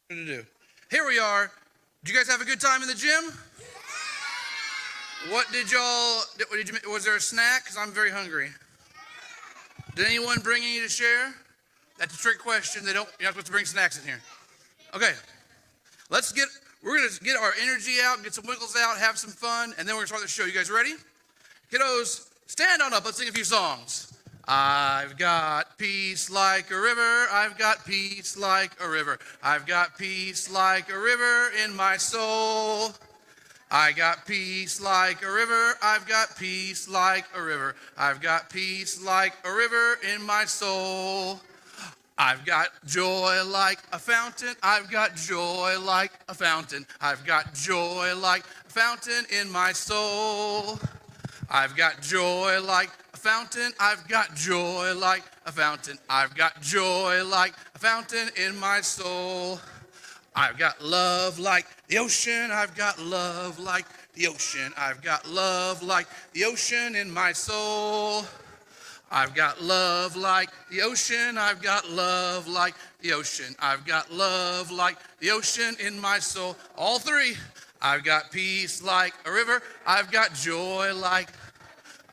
To do. Here we are. Did you guys have a good time in the gym? What did y'all, was there a snack? Because I'm very hungry. Did anyone bring any to share? That's a trick question. You're not supposed to bring snacks in here. Okay. We're going to get our energy out, get some wiggles out, have some fun, and then we're going to start the show. You guys ready? Kiddos, stand on up. Let's sing a few songs. I've got peace like a river, I've got peace like a river, I've got peace like a river in my soul. I got peace like a river, I've got peace like a river, I've got peace like a river in my soul. I've got joy like a fountain, I've got joy like a fountain, I've got joy like a fountain in my soul. I've got joy like a fountain, I've got joy like a fountain, I've got joy like a fountain in my soul. I've got love like the ocean, I've got love like the ocean, I've got love like the ocean in my soul. I've got love like the ocean, I've got love like the ocean, I've got love like the ocean in my soul. All three. I've got peace like a river, I've got joy like,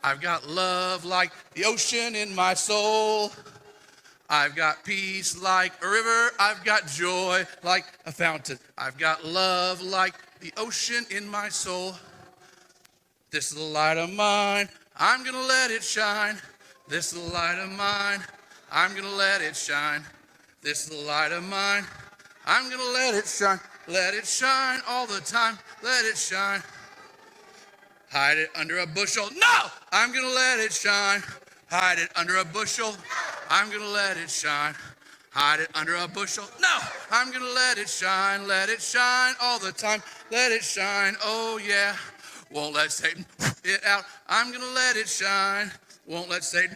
I've got love like the ocean in my soul. I've got peace like a river, I've got joy like a fountain, I've got love like the ocean in my soul. This little light of mine, I'm gonna let it shine. This little light of mine, I'm gonna let it shine. This little light of mine, I'm gonna let it shine. Let it shine all the time, let it shine. Hide it under a bushel, no! I'm gonna let it shine. Hide it under a bushel, I'm gonna let it shine. Hide it under a bushel, no! I'm gonna let it shine all the time, let it shine, oh yeah. Won't let Satan it out, I'm gonna let it shine. Won't let Satan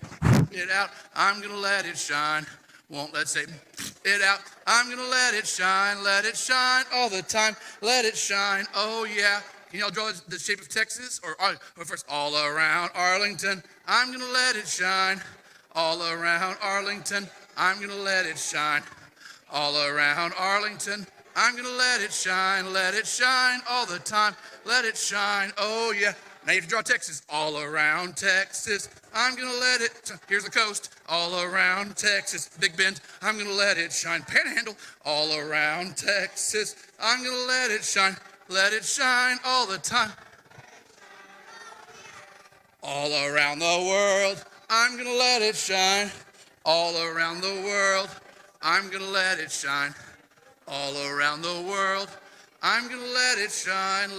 it out, I'm gonna let it shine. Won't let Satan it out, I'm gonna let it shine all the time, let it shine, oh yeah. Can y'all draw the shape of Texas? Or first, all around Arlington, I'm gonna let it shine. All around Arlington, I'm gonna let it shine. All around Arlington, I'm gonna let it shine all the time, let it shine, oh yeah. Now you have to draw Texas. All around Texas, I'm gonna let it, here's the coast. All around Texas, Big Bend, I'm gonna let it shine. Panhandle, all around Texas, I'm gonna let it shine all the time. All around the world, I'm gonna let it shine. All around the world, I'm gonna let it shine. All around the world, I'm gonna let it shine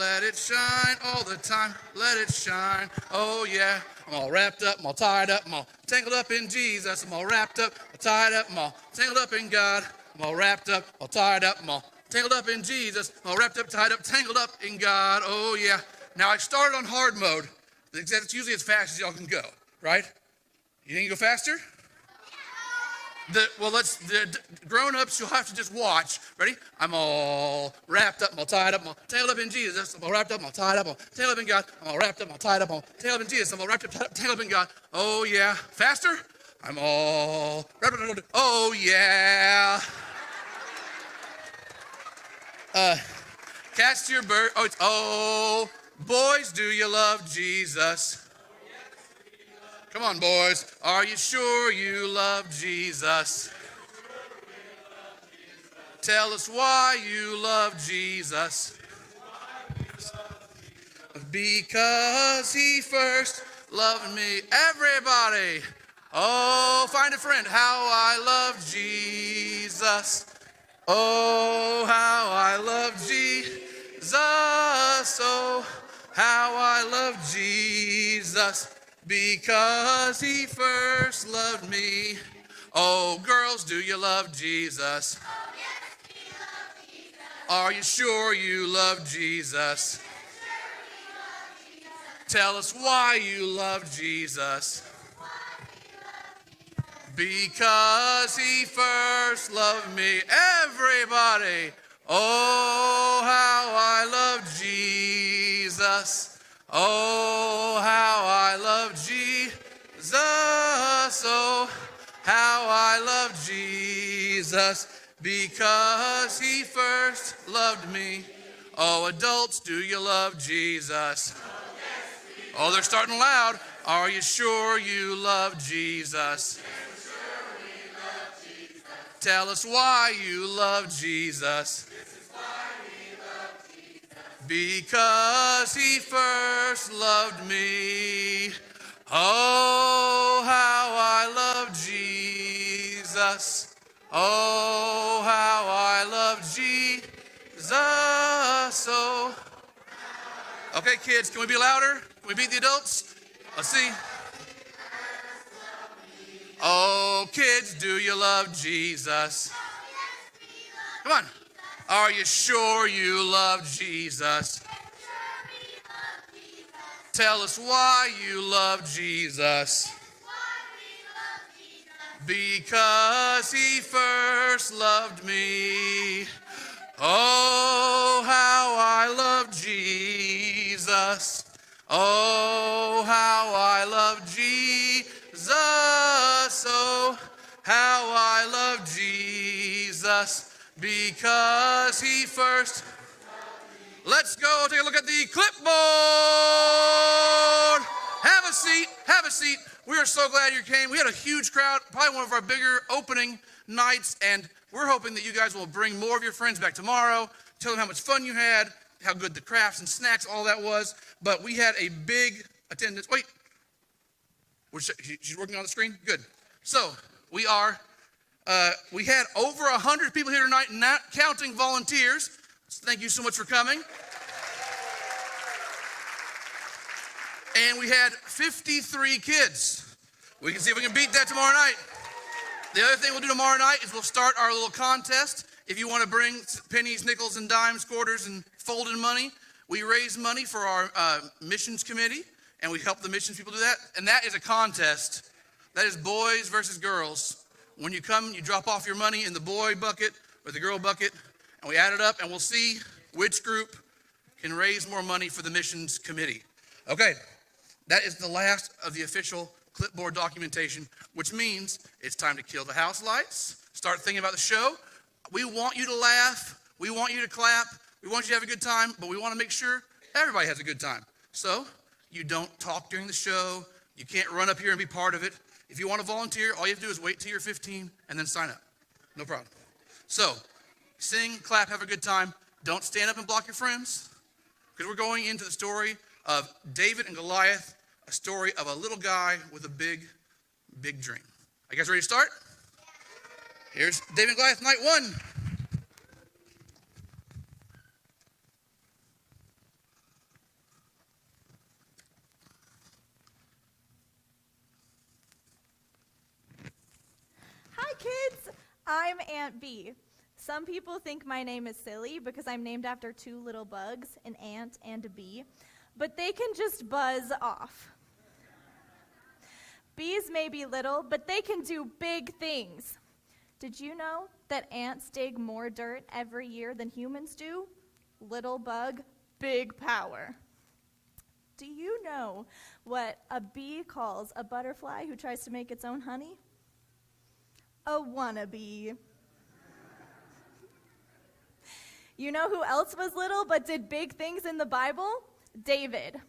all the time, let it shine, oh yeah. I'm all wrapped up, I'm all tied up, I'm all tangled up in Jesus. I'm all wrapped up, all tied up, I'm all tangled up in God. I'm all wrapped up, all tied up, I'm all tangled up in Jesus. I'm all wrapped up, tied up, tangled up in God, oh yeah. Now I started on hard mode, because it's usually as fast as y'all can go, right? You think you go faster? The grown-ups, you'll have to just watch. Ready? I'm all wrapped up, I'm all tied up, I'm all tangled up in Jesus. I'm all wrapped up, I'm all tied up, I'm all tangled up in God. I'm all wrapped up, I'm all tied up, I'm all tangled up in Jesus. I'm all wrapped up, tied up, tangled up in God. Oh yeah. Faster? I'm all wrapped up, oh yeah. Cast your bird. Oh, it's oh, boys, do you love Jesus? Come on, boys. Are you sure you love Jesus? Tell us why you love Jesus. Because he first loved me. Everybody. Oh, find a friend. How I love Jesus. Oh, how I love Jesus. Oh, how I love Jesus. Because he first loved me. Oh, girls, do you love Jesus? Oh, yes, we love Jesus. Are you sure you love Jesus? Yes, sure we love Jesus. Tell us why you love Jesus. Why we love Jesus. Because he first loved me. Everybody. Oh, how I love Jesus. Oh, how I love Jesus. Oh, how I love Jesus. because he first loved me. Oh, adults, do you love Jesus? Oh, they're starting loud. Are you sure you love Jesus? Tell us why you love Jesus. Because he first loved me. Oh, how I love Jesus. Oh, how I love Jesus. Oh. Okay, kids, can we be louder? Can we beat the adults? Let's see. Oh, kids, do you love Jesus? Come on. Are you sure you love Jesus? Tell us why you love Jesus. Because he first loved me. Oh, how I love Jesus. Oh, how I love Jesus. Oh, how I love Jesus. Because he first. Let's go take a look at the clipboard. Have a seat. Have a seat. We are so glad you came. We had a huge crowd, probably one of our bigger opening nights, and we're hoping that you guys will bring more of your friends back tomorrow. Tell them how much fun you had, how good the crafts and snacks, all that was. But we had a big attendance. Wait. She's working on the screen? Good. So we had over 100 people here tonight, not counting volunteers. So thank you so much for coming. And we had 53 kids. We can see if we can beat that tomorrow night. The other thing we'll do tomorrow night is we'll start our little contest. If you want to bring pennies, nickels, and dimes, quarters, and folded money, we raise money for our missions committee, and we help the missions people do that. And that is a contest. That is boys versus girls. When you come, you drop off your money in the boy bucket or the girl bucket, and we add it up, and we'll see which group can raise more money for the missions committee. Okay, that is the last of the official clipboard documentation, which means it's time to kill the house lights, start thinking about the show. We want you to laugh. We want you to clap. We want you to have a good time, but we want to make sure everybody has a good time. So you don't talk during the show. You can't run up here and be part of it. If you want to volunteer, all you have to do is wait till you're 15 and then sign up. No problem. So sing, clap, have a good time. Don't stand up and block your friends, because we're going into the story of David and Goliath, a story of a little guy with a big, big dream. Are you guys ready to start? Here's David and Goliath, night 1. Hi kids, I'm Aunt Bee. Some people think my name is silly because I'm named after 2 little bugs, an ant and a bee, but they can just buzz off. Bees may be little, but they can do big things. Did you know that ants dig more dirt every year than humans do? Little bug, big power. Do you know what a bee calls a butterfly who tries to make its own honey? A wannabe. You know who else was little but did big things in the Bible? David.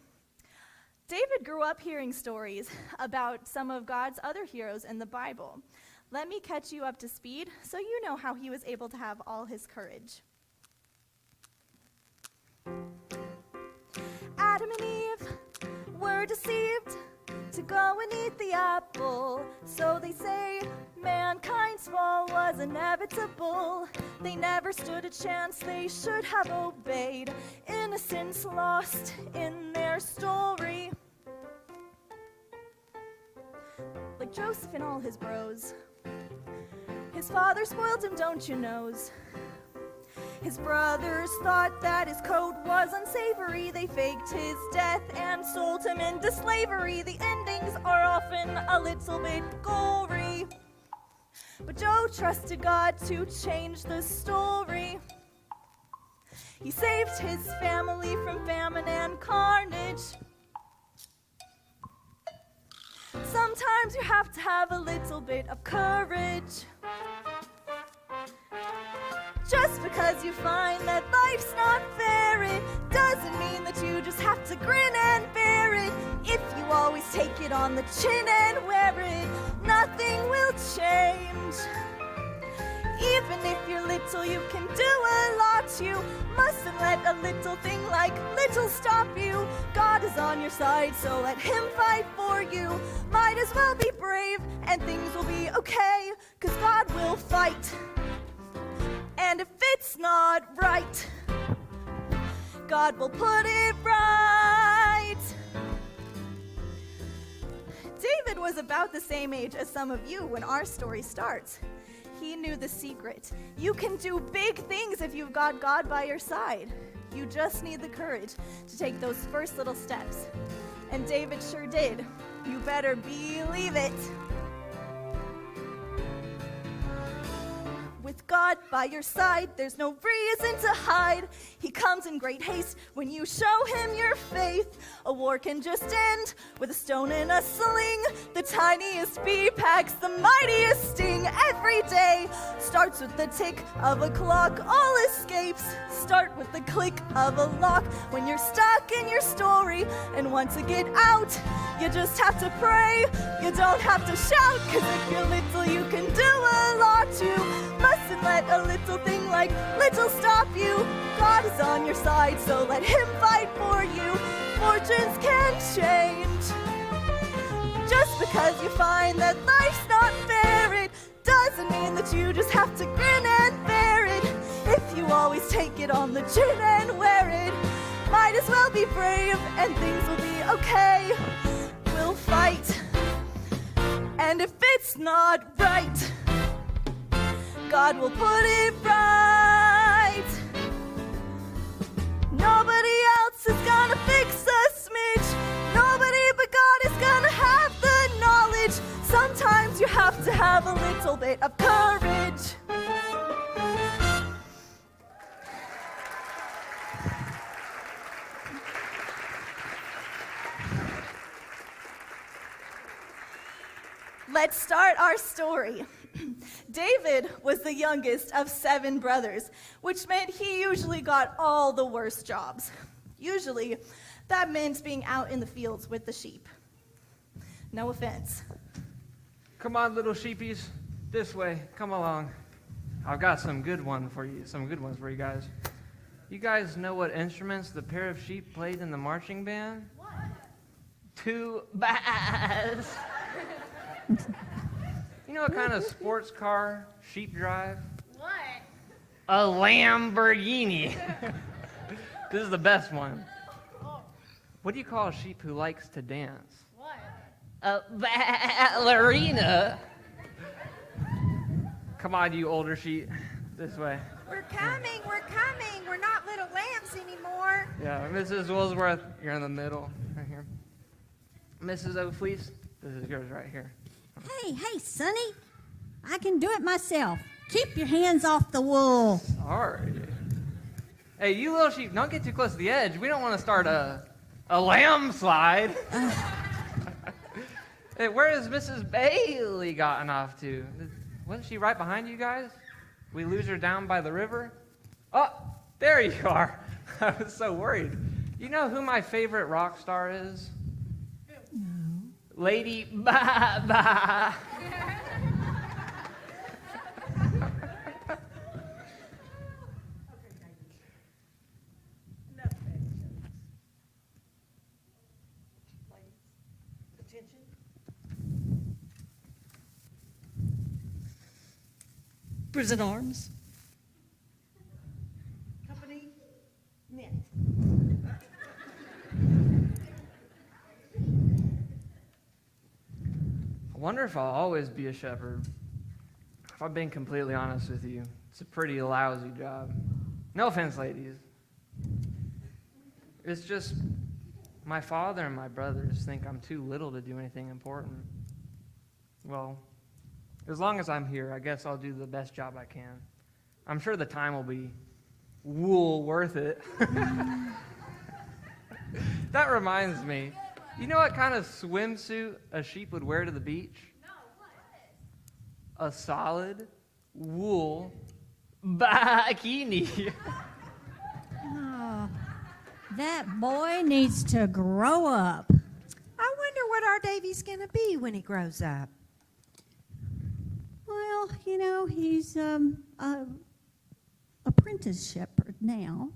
David grew up hearing stories about some of God's other heroes in the Bible. Let me catch you up to speed so you know how he was able to have all his courage. Adam and Eve were deceived to go and eat the apple. So they say mankind's fall was inevitable. They never stood a chance, they should have obeyed. Innocence lost in their story. Like Joseph and all his bros. His father spoiled him, don't you knows? His brothers thought that his coat was unsavory. They faked his death and sold him into slavery. The endings are often a little bit gory. But Joe trusted God to change the story. He saved his family from famine and carnage. Sometimes you have to have a little bit of courage. because you find that life's not fair, it doesn't mean that you just have to grin and bear it. If you always take it on the chin and wear it, nothing will change. Even if you're little, you can do a lot. You mustn't let a little thing like little stop you. God is on your side, so let him fight for you. Might as well be brave, and things will be okay, 'cause God will fight. And if it's not right, God will put it right. David was about the same age as some of you when our story starts. He knew the secret. You can do big things if you've got God by your side. You just need the courage to take those first little steps. And David sure did. You better believe it. With God by your side, there's no reason to hide. He comes in great haste when you show him your faith. A war can just end with a stone and a sling. The tiniest bee packs the mightiest sting. Every day starts with the tick of a clock. All escapes start with the click of a lock. When you're stuck in your story and want to get out, you just have to pray. You don't have to shout, 'cause if you're little, you can do a lot. You mustn't let a little thing like little stop you. God is on your side, so let him fight for you. Fortunes can change. Just because you find that life's not fair, it doesn't mean that you just have to grin and bear it. If you always take it on the chin and wear it, might as well be brave, and things will be okay. We'll fight. And if it's not right, God will put it right. Nobody else is gonna fix a smidge. Nobody but God is gonna have the knowledge. Sometimes you have to have a little bit of courage. Let's start our story. David was the youngest of 7 brothers, which meant he usually got all the worst jobs. Usually, that meant being out in the fields with the sheep. No offense. Come on, little sheepies, this way. Come along. I've got some good ones for you guys. You guys know what instruments the pair of sheep played in the marching band? What? 2 bass. You know what kind of sports car sheep drive? What? A Lamborghini. This is the best one. What do you call a sheep who likes to dance? What? A ballerina. Come on, you older sheep. This way. We're coming. We're not little lambs anymore. Yeah, Mrs. Woolsworth, you're in the middle, right here. Mrs. O'Fleece, this is yours right here. Hey, Sonny. I can do it myself. Keep your hands off the wool. Sorry. Hey, you little sheep, don't get too close to the edge. We don't want to start a lamb slide. Hey, where has Mrs. Bailey gotten off to? Wasn't she right behind you guys? We lose her down by the river? Oh, there you are. I was so worried. You know who my favorite rock star is? No. Lady Ba. Prison arms. Company knit. I wonder if I'll always be a shepherd. If I'm being completely honest with you, it's a pretty lousy job. No offense, ladies. It's just my father and my brothers think I'm too little to do anything important. Well, as long as I'm here, I guess I'll do the best job I can. I'm sure the time will be wool worth it. That reminds me. You know what kind of swimsuit a sheep would wear to the beach? No, what? A solid wool Bikini. Oh, that boy needs to grow up. I wonder what our Davy's going to be when he grows up. Well, you know, he's a apprentice shepherd now.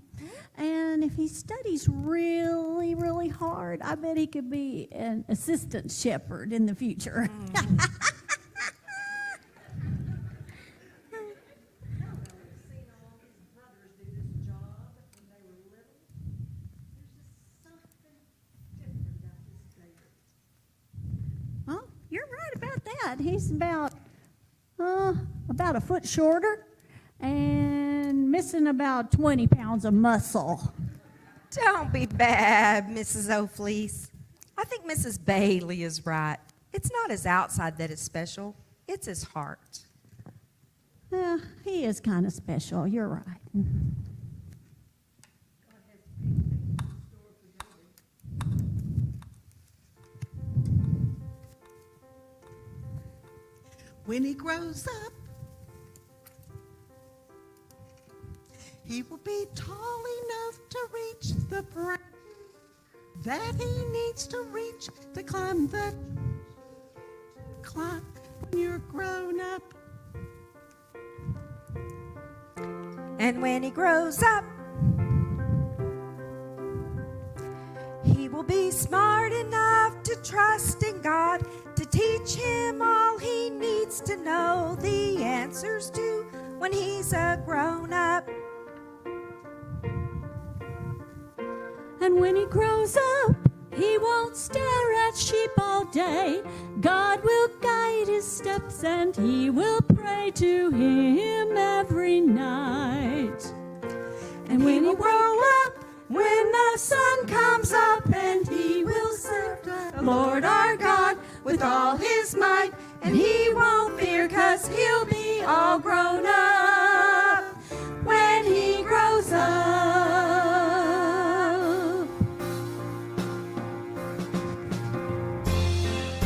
And if he studies really, really hard, I bet he could be an assistant shepherd in the future. Well, you're right about that. He's about a foot shorter and missing about 20 pounds of muscle. Don't be bad, Mrs. O'Fleece. I think Mrs. Bailey is right. It's not his outside that is special. It's his heart. Yeah, he is kind of special. You're right. When he grows up, he will be tall enough to reach the branch that he needs to reach to climb the clock when you're grown up. And when he grows up, he will be smart enough to trust in God, to teach him all he needs to know the answers to when he's a grown up. And when he grows up, he won't stare at sheep all day. God will guide his steps and he will pray to him every night. And when he grow up, when the sun comes up, and he will serve the Lord our God with all his might, and he won't fear 'cause he'll be all grown up when he grows up.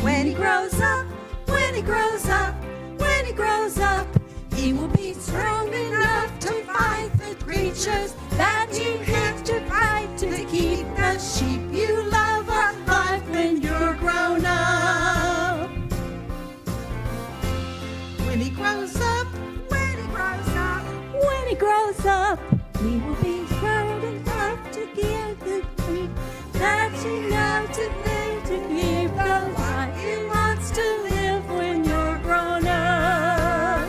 When he grows up, when he grows up, when he grows up, he will be strong enough to fight the creatures that you have to fight to keep the sheep you love alive when you're grown up. When he grows up, When he grows up, When he grows up, he will be strong enough to give the sheep that you love to live, to keep the life he wants to live when you're grown up.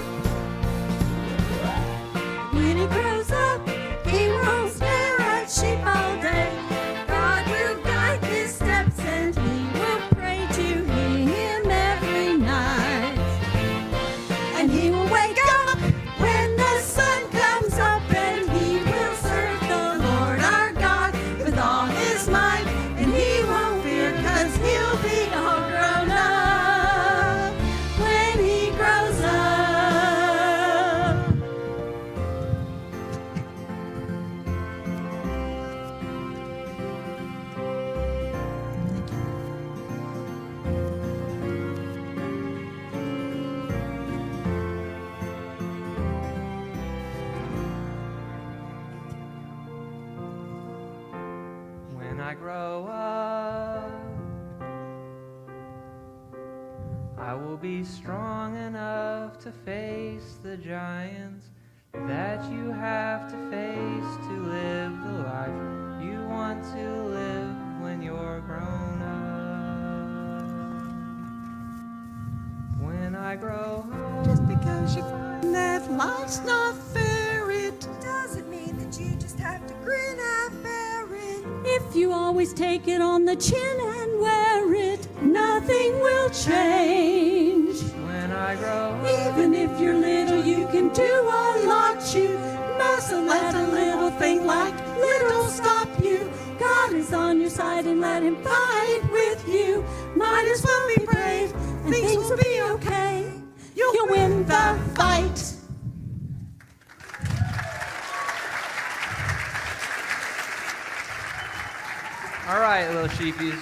When he grows up, he won't stare at sheep all day. God will guide his steps and he will pray to him every night. And he will wake up when the sun comes up, and he will serve the Lord our God with all his might. And he won't fear 'cause he'll be all grown up when he grows up. When I grow up, I will be strong enough to face the giants that you have to face to live the life you want to live when you're grown up. When I grow up, just because you find that life's not fair, it doesn't mean that you just have to grin and bear it. If you always take it on the chin and wear it, nothing will change. when I grow up, Even if you're little, you can do a lot. You mustn't let a little thing like little stop you. God is on your side and let him fight with you. Might as well be brave and things will be okay. You'll win the fight. all right, little sheepies.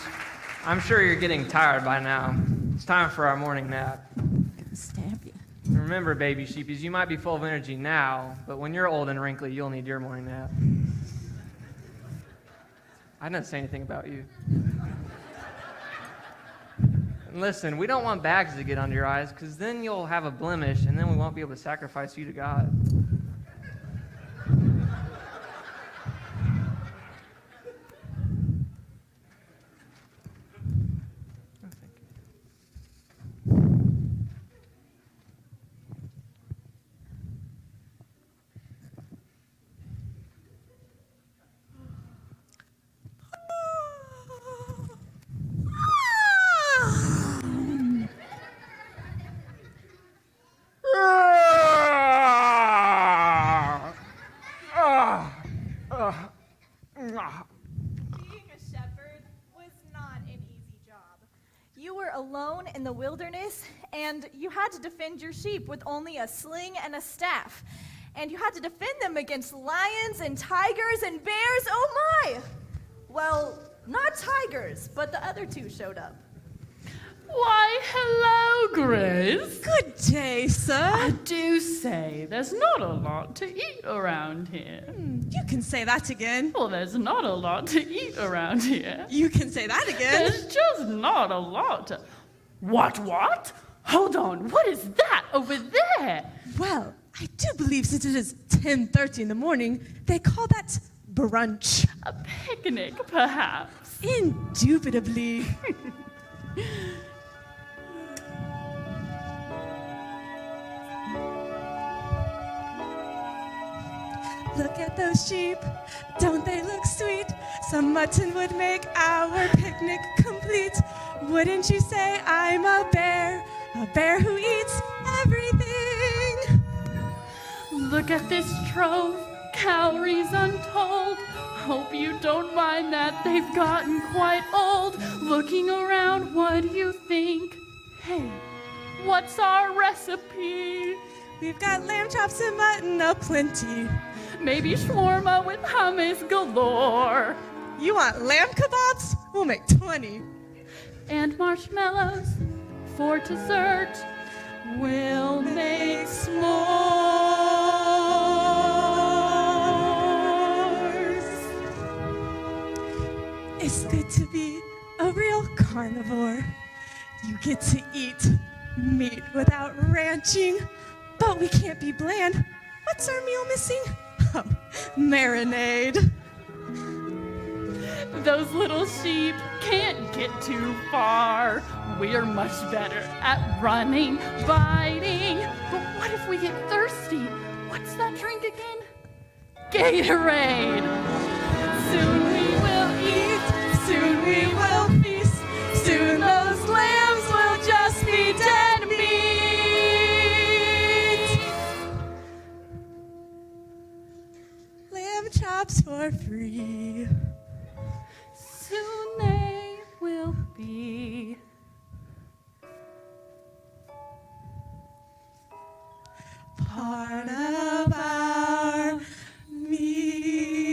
I'm sure you're getting tired by now. It's time for our morning nap. Stab you. Remember, baby sheepies, you might be full of energy now, but when you're old and wrinkly, you'll need your morning nap. I didn't say anything about you. And listen, we don't want bags to get under your eyes, because then you'll have a blemish, and then we won't be able to sacrifice you to God. Being a shepherd was not an easy job. You were alone in the wilderness, and you had to defend your sheep with only a sling and a staff. And you had to defend them against lions and tigers and bears. Oh my! Well, not tigers, but the other two showed up. Why, hello, Grace. Good day, sir. I do say there's not a lot to eat around here. You can say that again. Well, there's not a lot to eat around here. You can say that again. There's just not a lot to... What? Hold on, what is that over there? Well, I do believe since it is 10:30 in the morning, they call that brunch. A picnic, perhaps. Indubitably. Look at those sheep, don't they look sweet? Some mutton would make our picnic complete. Wouldn't you say I'm a bear who eats everything? Look at this trove, calories untold. Hope you don't mind that they've gotten quite old. Looking around, what do you think? Hey, what's our recipe? We've got lamb chops and mutton aplenty. Maybe shawarma with hummus galore. You want lamb kebabs? We'll make 20. And marshmallows for dessert. We'll make s'mores. It's good to be a real carnivore. You get to eat meat without ranching, but we can't be bland. What's our meal missing? Oh, marinade. Those little sheep can't get too far. We're much better at running, biting. But what if we get thirsty? What's that drink again? Gatorade. Soon we will eat, soon we will feast. Soon those lambs will just be dead meat. Lamb chops for free. Soon they will be. Part of our meal.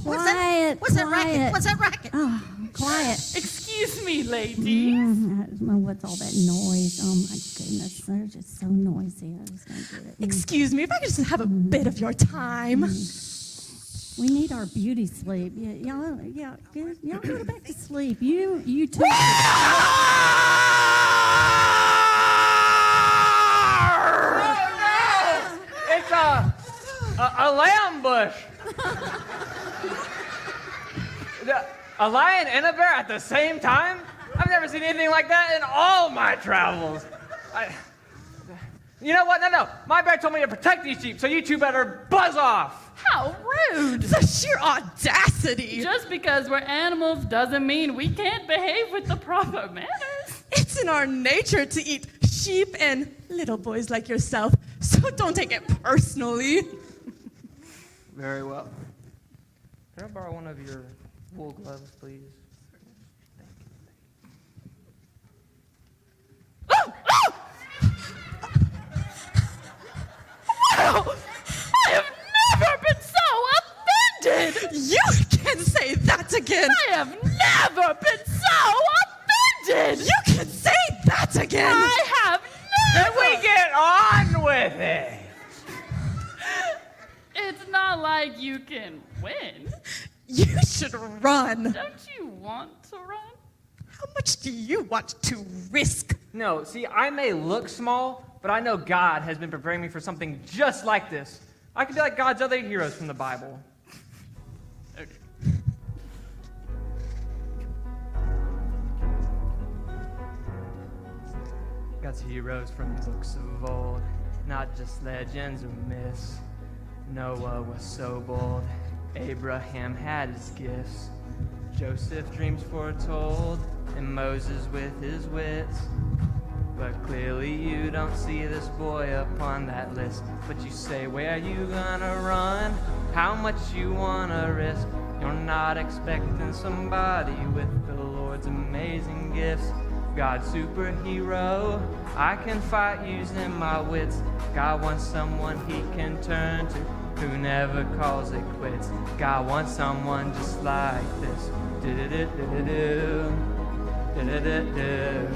Quiet, What's that racket? What's that racket? Oh, quiet. Excuse me, ladies. What's all that noise? Oh my goodness, they're just so noisy. I just don't get it. Excuse me, if I could just have a bit of your time. We need our beauty sleep. Y'all go back to sleep. You too. It's a lamb bush. A lion and a bear at the same time? I've never seen anything like that in all my travels. You know what? No. My bear told me to protect these sheep, so you two better buzz off. How rude. The sheer audacity. Just because we're animals doesn't mean we can't behave with the proper manners. It's in our nature to eat sheep and little boys like yourself, so don't take it personally. Very well. Can I borrow one of your wool gloves, please? Thank you. again. I have Then we get on with it. It's not like you can win. You should run. Don't you want to run? How much do you want to risk? No, see, I may look small, but I know God has been preparing me for something just like this. I could be like God's other heroes from the Bible. Okay. God's heroes from books of old, not just legends or myths. Noah was so bold, Abraham had his gifts, Joseph dreams foretold, and Moses with his wits. But clearly you don't see this boy upon that list. But you say, where you gonna run? How much you wanna risk? You're not expecting somebody with the Lord's amazing gifts. God's superhero, I can fight using my wits. God wants someone he can turn to, who never calls it quits. God wants someone just like this. Do-do-do-do-do-do. Do-do-do-do.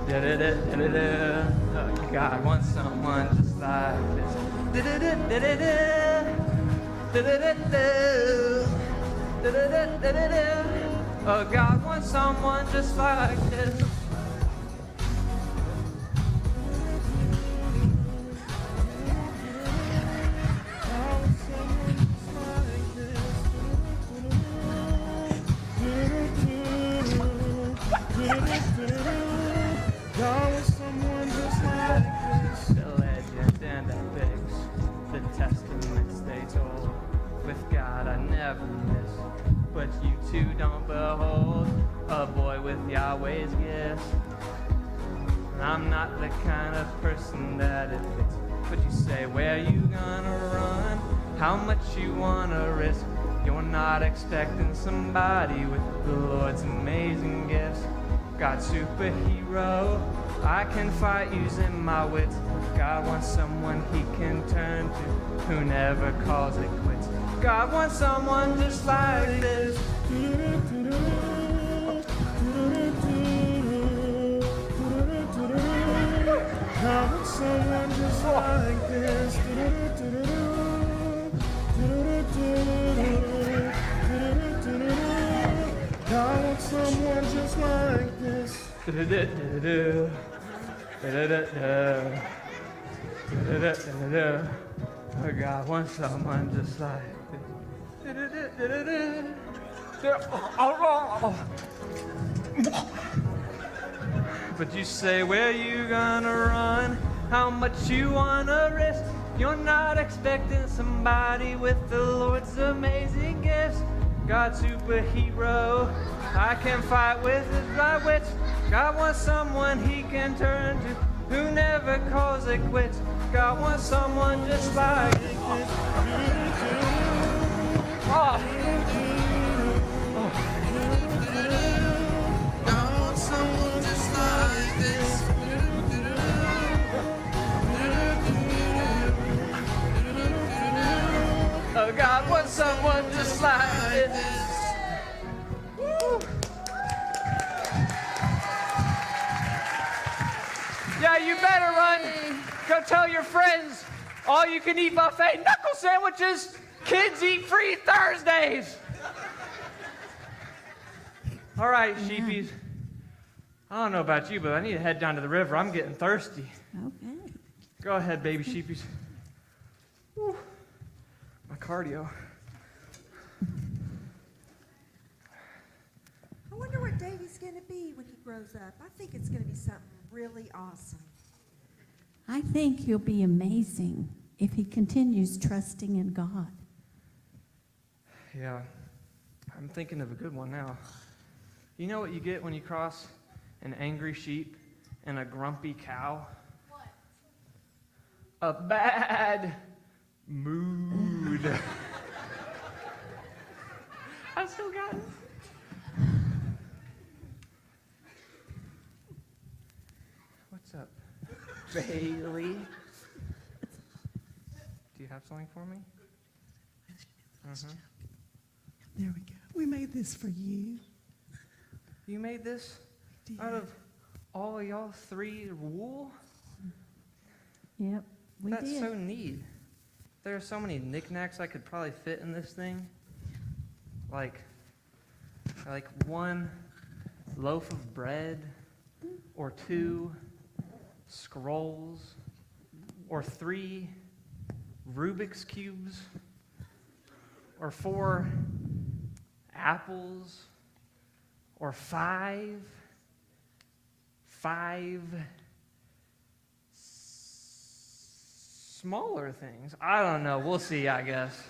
Do-do-do-do-do. God wants someone just like this. Do-do-do-do-do-do. Do-do-do-do. Do-do-do-do-do. Oh, God wants someone just like this. The legend and epics, the testaments they told. With God I never miss, but you two don't behold a boy with Yahweh's gifts. I'm not the kind of person that it fits, but you say, where you gonna run? How much you wanna risk? You're not expecting somebody with the Lord's amazing gifts. God's superhero, I can fight using my wits. God wants someone he can turn to, who never calls it quits. God wants someone just like this. God wants someone just like this. God wants someone just like this. Oh, God wants someone just like this. But you say, where you gonna run? How much you wanna risk? You're not expecting somebody with the Lord's amazing gifts. God's superhero, I can fight with my wits. God wants someone he can turn to, who never calls it quits. God wants someone just like this. Oh. God wants someone just like this. Oh, God wants someone just like this. Woo. Yeah, you better run. Go tell your friends. All you can eat buffet knuckle sandwiches. Kids eat free Thursdays. All right, sheepies. I don't know about you, but I need to head down to the river. I'm getting thirsty. Okay. Go ahead, baby sheepies. Woo. My cardio. I wonder what Davey's going to be when he grows up. I think it's going to be something really awesome. I think he'll be amazing if he continues trusting in God. Yeah, I'm thinking of a good one now. You know what you get when you cross an angry sheep and a grumpy cow? What? A bad mood. I still got it. What's up, Bailey? Do you have something for me? There we go. We made this for you. You made this Did. out of All y'all 3 wool? Yep, we That's did. so neat. There are so many knickknacks I could probably fit in this thing. Like 1 loaf of bread, or 2 scrolls, or 3 Rubik's cubes, or 4 apples, or 5 smaller things. I don't know. We'll see, I guess.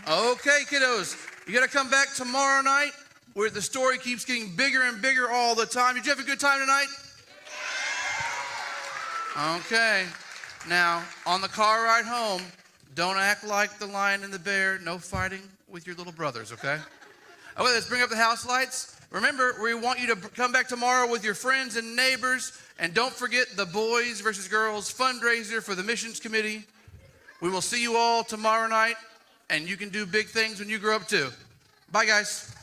Okay, kiddos, you got to come back tomorrow night where the story keeps getting bigger and bigger all the time. Did you have a good time tonight? Okay. Now, on the car ride home, don't act like the lion and the bear. No fighting with your little brothers, okay? Okay, let's bring up the house lights. Remember, we want you to come back tomorrow with your friends and neighbors. And don't forget the Boys versus Girls fundraiser for the Missions Committee. We will see you all tomorrow night. And you can do big things when you grow up too. Bye, guys.